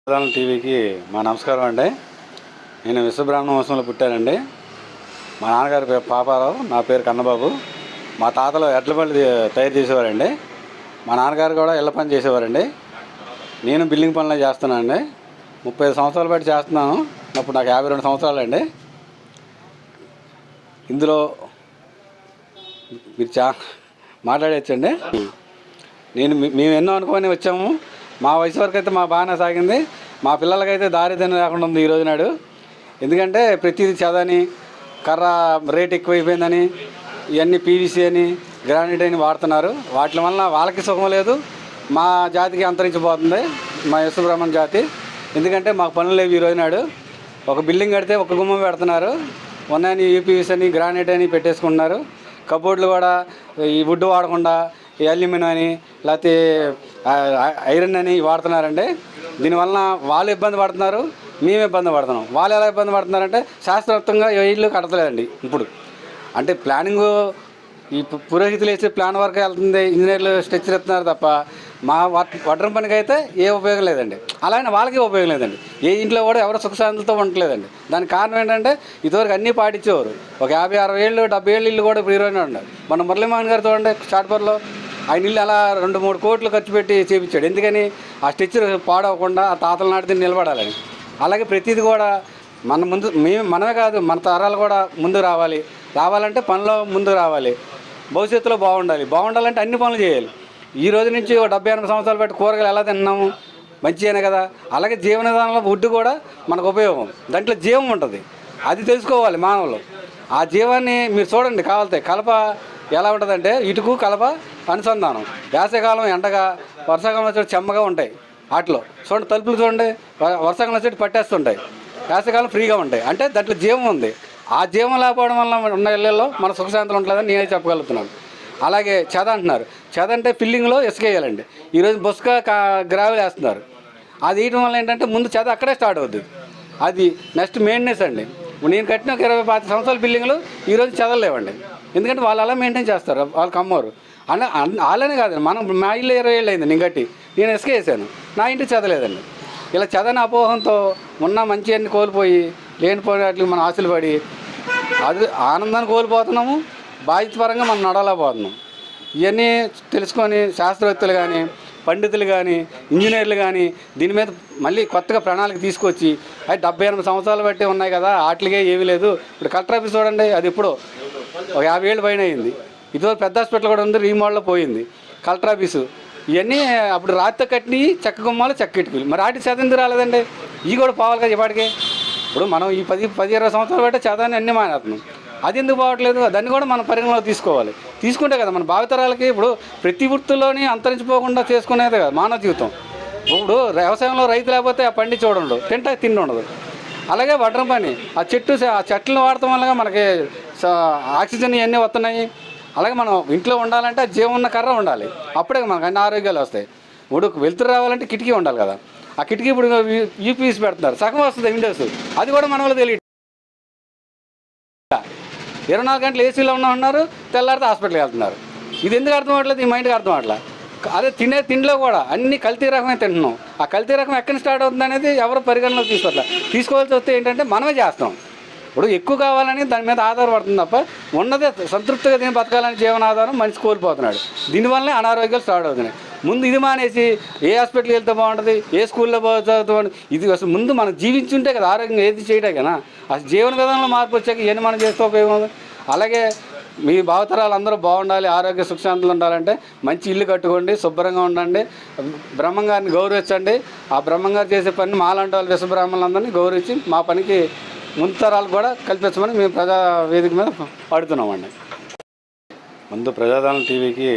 ప్రధాన టీవీకి మా నమస్కారం అండి. నేను విశ్వబ్రాహ్మణ వంశంలో పుట్టానండి. మా నాన్నగారి పేరు పాపారావు, నా పేరు కన్నబాబు. మా తాతలు ఎడ్ల బండి తయారు చేసేవారండి. మా నాన్నగారు కూడా ఇళ్ళ పని చేసేవారండి. నేను బిల్డింగ్ పనులు చేస్తున్నానండి. 35 సంవత్సరాలు బట్టి చేస్తున్నాను. ఇప్పుడు నాకు 52 సంవత్సరాలు అండి. ఇందులో మీరు మాట్లాడచ్చండి. మేము ఎన్నో అనుకొని వచ్చాము. మా వయసు వరకు అయితే మా బాగానే సాగింది. మా పిల్లలకైతే దారిద్ర్యం లేకుండా ఉంది ఈరోజు నాడు. ఎందుకంటే ప్రతిదీ చదని, కర్ర రేట్ ఎక్కువైపోయిందని, ఇవన్నీ పీవీసీ అని, గ్రానైట్ అని వాడుతున్నారు. వాటి వల్ల వాళ్ళకి సుఖం లేదు, మా జాతికి అంతరించిపోతుంది, మా విశ్వబ్రాహ్మణ జాతి. ఎందుకంటే మాకు పనులు లేవు ఈరోజు నాడు. ఒక బిల్డింగ్ కడితే ఒక గుమ్మం పెడుతున్నారు, ఉన్నాయని యూపీవీసీ అని, గ్రానైట్ అని పెట్టేసుకుంటున్నారు. కబోర్డులు కూడా ఈ వుడ్ వాడకుండా అల్యూమినియం అని, లేకపోతే ఐరన్ అని వాడుతున్నారండి. దీనివల్ల వాళ్ళు ఇబ్బంది పడుతున్నారు, మేము ఇబ్బంది పడుతున్నాం. వాళ్ళు ఎలా ఇబ్బంది పడుతున్నారంటే శాస్త్రయుక్తంగా ఇల్లు కడతలేదండి. ఇప్పుడు అంటే ప్లానింగు ఈ పురోహితులు వేసే ప్లాన్ వరకు వెళ్తుంది, ఇంజనీర్లు స్ట్రక్చర్ ఇస్తున్నారు తప్ప మా వడ్రం పనికి అయితే ఏ ఉపయోగం లేదండి. అలానే వాళ్ళకి ఉపయోగం లేదండి. ఏ ఇంట్లో కూడా ఎవరు సుఖశాంతులతో ఉండట్లేదండి. దానికి కారణం ఏంటంటే ఇదివరకు అన్నీ పాటించేవారు. ఒక 50-60 ఏళ్ళు 70 ఏళ్ళు ఇల్లు కూడా ఇప్పుడు ఈరోజు ఉండాలి. మన మురళీమోహన్ గారు చూడండి, స్టార్ట్పర్లో ఆయన ఇల్లు అలా 2-3 కోట్లు ఖర్చు పెట్టి చేయించాడు. ఎందుకని ఆ స్ట్రక్చర్ పాడవకుండా ఆ తాతల నాటిది నిలబడాలని. అలాగే ప్రతిదీ కూడా మనమే కాదు, మన తరాలు కూడా ముందు రావాలంటే పనిలో ముందు రావాలి, భవిష్యత్తులో బాగుండాలంటే అన్ని పనులు చేయాలి. ఈ రోజు నుంచి 70-80 సంవత్సరాలు బట్టి కూరగాయలు ఎలా తిన్నాము, మంచిగానే కదా. అలాగే జీవన విధానంలో వుడ్ కూడా మనకు ఉపయోగం, దాంట్లో జీవం ఉంటుంది, అది తెలుసుకోవాలి మానవులు. ఆ జీవాన్ని మీరు చూడండి. కావాలితే కలప ఎలా ఉంటుందంటే ఇటుకు కలప అనుసంధానం. వేసవికాలం ఎండగా, వర్షాకాలం వచ్చేటి చెమ్మగా ఉంటాయి. వాటిలో చూడండి, తలుపులు చూడండి, వర్షాకాలం వచ్చేటి పట్టేస్తుంటాయి, వేసవికాలం ఫ్రీగా ఉంటాయి. అంటే దాంట్లో జీవం ఉంది. ఆ జీవం లేకపోవడం వల్ల ఉన్న ఇళ్ళల్లో మన సుఖశాంతులు ఉంటుందని నేనే చెప్పగలుగుతున్నాను. అలాగే చెద అంటున్నారు. చెద అంటే ఫిల్లింగ్లో ఇసుక వేయాలండి. ఈరోజు బొస్క గ్రావెల్ వేస్తున్నారు. అది వేయడం వల్ల ఏంటంటే ముందు చెద అక్కడే స్టార్ట్ అవుతుంది. అది నెక్స్ట్ మెయింటెనెన్స్ అండి. నేను కట్టిన ఒక 20-25 సంవత్సరాల బిల్డింగ్లు ఈరోజు చెదలేవండి. ఎందుకంటే వాళ్ళు అలా మెయింటైన్ చేస్తారు, వాళ్ళకి అమ్మవారు. వాళ్ళనే కాదండి, మా ఇల్లు 20 ఏళ్ళు అయింది నేను కట్టి, నేను ఇసుక వేసాను, నా ఇంటికి చదలేదండి. ఇలా చదని అపోహంతో ఉన్న మంచి అన్ని కోల్పోయి లేనిపోయినట్లు మనం ఆశలు పడి అది ఆనందాన్ని కోల్పోతున్నాము, బాధ్యతపరంగా మనం నడవలేకపోతున్నాం. ఇవన్నీ తెలుసుకొని శాస్త్రవేత్తలు కానీ, పండితులు కానీ, ఇంజనీర్లు కానీ దీని మీద మళ్ళీ కొత్తగా ప్రణాళిక తీసుకొచ్చి అది 70-80 సంవత్సరాలు బట్టి ఉన్నాయి కదా, వాటికే ఏమీ లేదు. ఇప్పుడు కలెక్టర్ ఆఫీస్ చూడండి, అది ఇప్పుడు ఒక 50 ఏళ్ళు పైన అయింది. ఇదివరకు పెద్ద హాస్పిటల్ కూడా ఉంది, రీమోడల్లో పోయింది కలెక్టర్ ఆఫీసు. ఇవన్నీ అప్పుడు రాతితో కట్టినవి చెక్క గుమ్మాలు, చెక్క కిటికీలు. మరి వాటి చదింది రాలేదండి, ఇవి కూడా పోవాలి కదా ఇప్పటికే. ఇప్పుడు మనం ఈ 10-20 సంవత్సరాలు బట్టి చదాన్ని అన్నీ మానేస్తున్నాం. అది ఎందుకు పోవట్లేదు, దాన్ని కూడా మనం పరిగణలో తీసుకోవాలి. తీసుకుంటే కదా మన భావితరాలకి. ఇప్పుడు ప్రతి వృత్తుల్లోని అంతరించిపోకుండా చేసుకునేది కదా మానవ జీవితం. ఇప్పుడు వ్యవసాయంలో రైతు లేకపోతే ఆ పండి చూడండు, తిండి ఉండదు. అలాగే వడ్రం పని, ఆ చెట్లను వాడటం వల్ల మనకి ఆక్సిజన్ ఇవన్నీ వస్తున్నాయి. అలాగే మనం ఇంట్లో ఉండాలంటే జీవం ఉన్న కర్ర ఉండాలి, అప్పుడే మనకు అన్ని ఆరోగ్యాలు వస్తాయి. ఇప్పుడు వెలుతురు రావాలంటే కిటికీ ఉండాలి కదా, ఆ కిటికీ ఇప్పుడు యూపీఎస్ పెడుతున్నారు, సగం వస్తుంది విండోస్. అది కూడా మన వాళ్ళు తెలియదు. 24 గంటలు ఏసీలో ఉన్నారు, తెల్లారితే హాస్పిటల్కి వెళ్తున్నారు. ఇది ఎందుకు అర్థం అవ్వట్లేదు, ఈ మైండ్కి అర్థం అవ్వట్లేదు. అదే తిండిలో కూడా అన్ని కల్తీ రకమే తింటున్నాం. ఆ కల్తీ రకం ఎక్కడి స్టార్ట్ అవుతుంది అనేది ఎవరు పరిగణలోకి తీసుకోవాల్సి వస్తే ఏంటంటే మనమే చేస్తాం. ఇప్పుడు ఎక్కువ కావాలని దాని మీద ఆధారపడుతుంది తప్ప ఉన్నదే సంతృప్తిగా దీన్ని బతకాలని జీవనాధారం మనిషి కోల్పోతున్నాడు. దీనివల్లనే అనారోగ్యాలు స్టార్ట్ అవుతున్నాయి. ముందు ఇది మానేసి ఏ హాస్పిటల్కి వెళ్తే బాగుంటుంది, ఏ స్కూల్లో బాగుంటుంది, ఇది అసలు ముందు మనం జీవించుంటే కదా ఆరోగ్యం ఏది చేయటం కదా. అసలు జీవన విధానంలో మార్పు వచ్చాక ఇవన్నీ మనం చేస్తే ఉపయోగం. అలాగే మీ భావతరాలు అందరూ బాగుండాలి, ఆరోగ్య సుఖశాంతులు ఉండాలంటే మంచి ఇల్లు కట్టుకోండి, శుభ్రంగా ఉండండి, బ్రహ్మంగారిని గౌరవించండి. ఆ బ్రహ్మంగారు చేసే పని మాలాంటి వాళ్ళు విశ్వబ్రాహ్మణులందరినీ గౌరవించి మా పనికి ముందు తరాలు కూడా కల్పించమని మేము ప్రజా వేదిక మీద అడుగుతున్నామండి. ముందు ప్రజాదారణ టీవీకి